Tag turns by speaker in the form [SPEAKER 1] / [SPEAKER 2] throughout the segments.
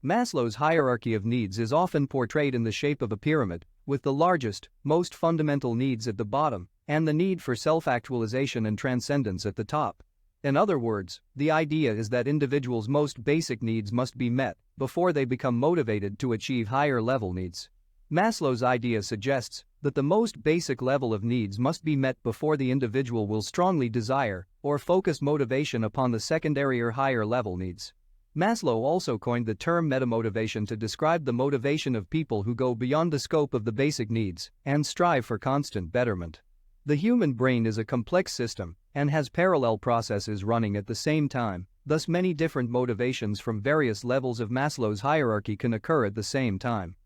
[SPEAKER 1] Maslow's hierarchy of needs is often portrayed in the shape of a pyramid, with the largest, most fundamental needs at the bottom, and the need for self-actualization and transcendence at the top. In other words, the idea is that individuals' most basic needs must be met before they become motivated to achieve higher-level needs. Maslow's idea suggests that the most basic level of needs must be met before the individual will strongly desire or focus motivation upon the secondary or higher-level needs. Maslow also coined the term metamotivation to describe the motivation of people who go beyond the scope of the basic needs and strive for constant betterment. The human brain is a complex system and has parallel processes running at the same time, thus many different motivations from various levels of Maslow's hierarchy can occur at the same time.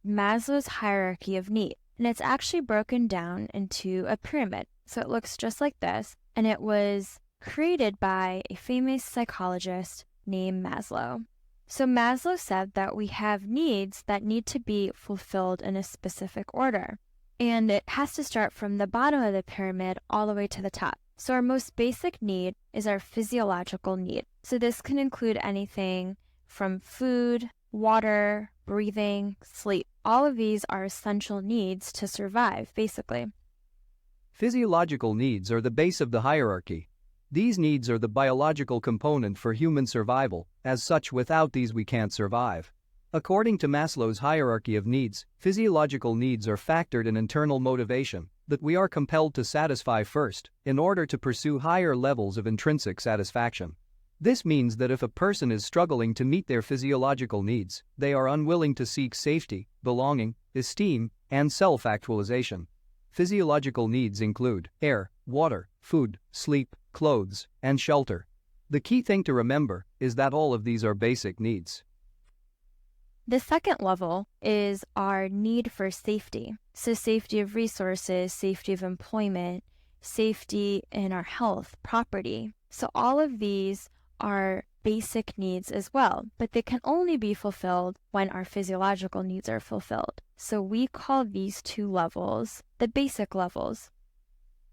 [SPEAKER 2] Maslow's hierarchy of need, and it's actually broken down into a pyramid. So it looks just like this, and it was created by a famous psychologist named Maslow. So Maslow said that we have needs that need to be fulfilled in a specific order, and it has to start from the bottom of the pyramid all the way to the top. So our most basic need is our physiological need. So this can include anything from food, water, breathing, sleep. All of these are essential needs to survive, basically.
[SPEAKER 1] Physiological needs are the base of the hierarchy. These needs are the biological component for human survival, as such without these we can't survive. According to Maslow's hierarchy of needs, physiological needs are factored in internal motivation that we are compelled to satisfy first in order to pursue higher levels of intrinsic satisfaction. This means that if a person is struggling to meet their physiological needs, they are unwilling to seek safety, belonging, esteem, and self-actualization. Physiological needs include air, water, food, sleep, clothes, and shelter. The key thing to remember is that all of these are basic needs.
[SPEAKER 2] The second level is our need for safety. So safety of resources, safety of employment, safety in our health, property. So all of these are basic needs as well, but they can only be fulfilled when our physiological needs are fulfilled. So we call these two levels the basic levels.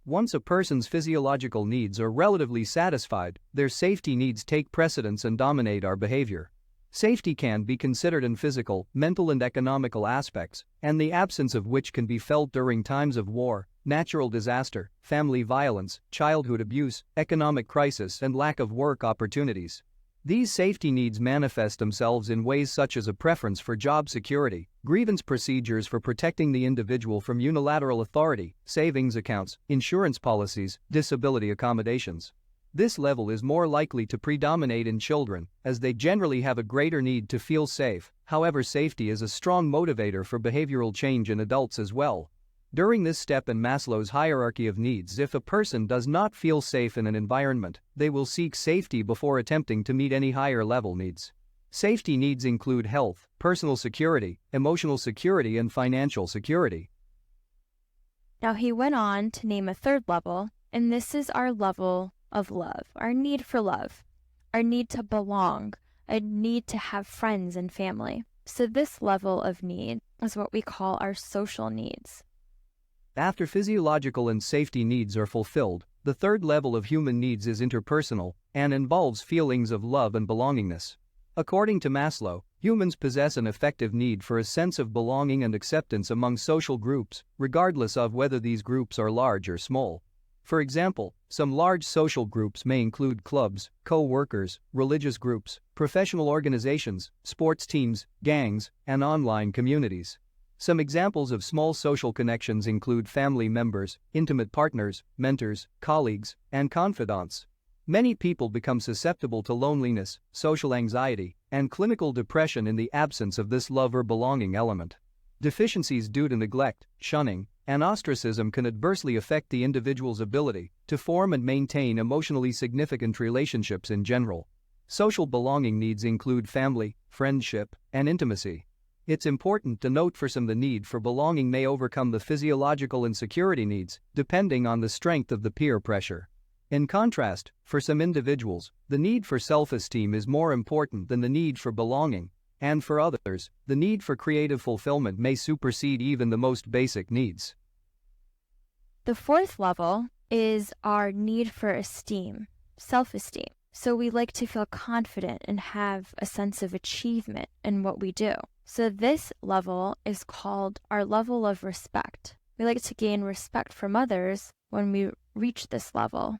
[SPEAKER 1] Once a person's physiological needs are relatively satisfied, their safety needs take precedence and dominate our behavior. Safety can be considered in physical, mental, and economical aspects, and the absence of which can be felt during times of war, natural disaster, family violence, childhood abuse, economic crisis, and lack of work opportunities. These safety needs manifest themselves in ways such as a preference for job security, grievance procedures for protecting the individual from unilateral authority, savings accounts, insurance policies, disability accommodations. This level is more likely to predominate in children, as they generally have a greater need to feel safe. However, safety is a strong motivator for behavioral change in adults as well. During this step in Maslow's hierarchy of needs, if a person does not feel safe in an environment, they will seek safety before attempting to meet any higher level needs. Safety needs include health, personal security, emotional security, and financial security.
[SPEAKER 2] Now he went on to name a third level, and this is our level of love, our need for love, our need to belong, a need to have friends and family. So this level of need is what we call our social needs.
[SPEAKER 1] After physiological and safety needs are fulfilled, the third level of human needs is interpersonal and involves feelings of love and belongingness. According to Maslow, humans possess an effective need for a sense of belonging and acceptance among social groups, regardless of whether these groups are large or small. For example, some large social groups may include clubs, co-workers, religious groups, professional organizations, sports teams, gangs, and online communities. Some examples of small social connections include family members, intimate partners, mentors, colleagues, and confidants. Many people become susceptible to loneliness, social anxiety, and clinical depression in the absence of this love or belonging element. Deficiencies due to neglect, shunning, and ostracism can adversely affect the individual's ability to form and maintain emotionally significant relationships in general. Social belonging needs include family, friendship, and intimacy. It's important to note for some the need for belonging may overcome the physiological and security needs, depending on the strength of the peer pressure. In contrast, for some individuals, the need for self-esteem is more important than the need for belonging, and for others, the need for creative fulfillment may supersede even the most basic needs.
[SPEAKER 2] The fourth level is our need for esteem, self-esteem. So we like to feel confident and have a sense of achievement in what we do. So this level is called our level of respect. We like to gain respect from others when we reach this level.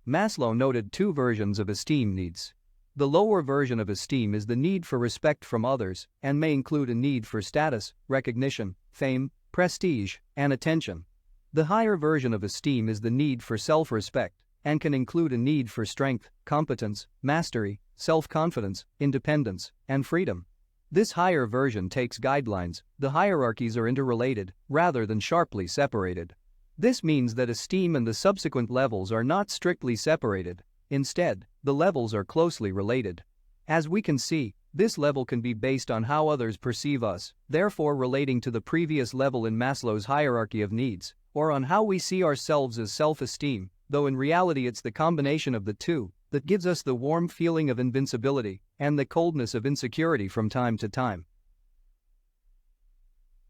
[SPEAKER 1] Maslow noted two versions of esteem needs. The lower version of esteem is the need for respect from others and may include a need for status, recognition, fame, prestige, and attention. The higher version of esteem is the need for self-respect and can include a need for strength, competence, mastery, self-confidence, independence, and freedom. This higher version takes guidelines. The hierarchies are interrelated rather than sharply separated. This means that esteem and the subsequent levels are not strictly separated. Instead, the levels are closely related. As we can see, this level can be based on how others perceive us, therefore relating to the previous level in Maslow's hierarchy of needs, or on how we see ourselves as self-esteem, though in reality it's the combination of the two that gives us the warm feeling of invincibility and the coldness of insecurity from time to time.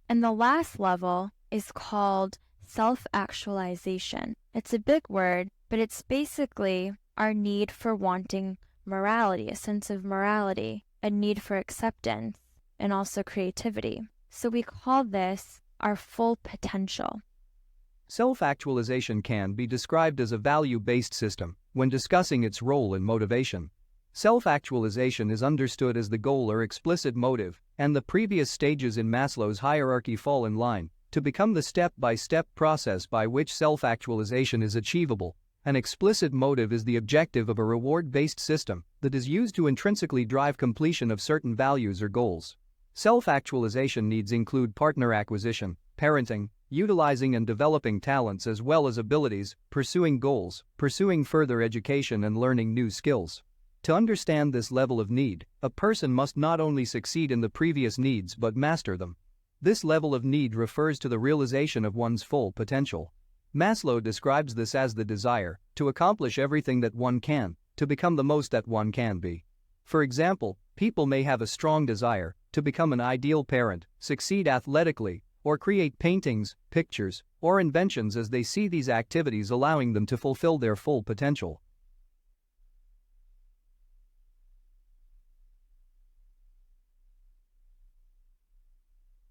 [SPEAKER 2] And the last level is called self-actualization. It's a big word, but it's basically our need for wanting morality, a sense of morality, a need for acceptance, and also creativity. So we call this our full potential.
[SPEAKER 1] Self-actualization can be described as a value-based system when discussing its role in motivation. Self-actualization is understood as the goal or explicit motive, and the previous stages in Maslow's hierarchy fall in line to become the step-by-step process by which self-actualization is achievable. An explicit motive is the objective of a reward-based system that is used to intrinsically drive completion of certain values or goals. Self-actualization needs include partner acquisition, parenting, utilizing and developing talents as well as abilities, pursuing goals, pursuing further education and learning new skills. To understand this level of need, a person must not only succeed in the previous needs but master them. This level of need refers to the realization of one's full potential. Maslow describes this as the desire to accomplish everything that one can, to become the most that one can be. For example, people may have a strong desire to become an ideal parent, succeed athletically, or create paintings, pictures, or inventions as they see these activities allowing them to fulfill their full potential.